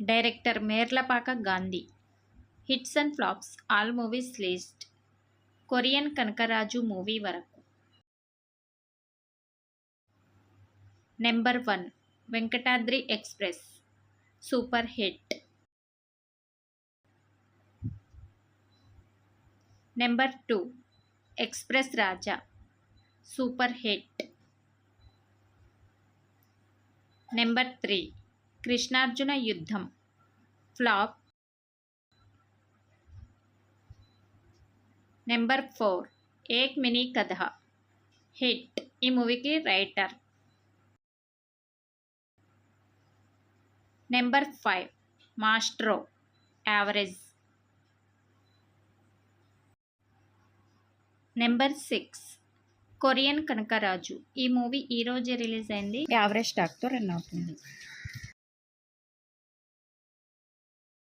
Director Merlapaka Gandhi. Hits and flops all movies list. Korean Kanakaraju movie వరకు. Number 1 Venkatadri express super hit. Number 2 express Raja super hit. Number 3 Krishnarjuna Yuddham flop. Number 4 Ek mini Katha hit. ఈ మూవీకి writer. Number 5 Maestro average. Number 6 Korean Kanakaraju. ఈ movie ఈరోజే release అయింది. Average టాక్తో run అవుతుంది.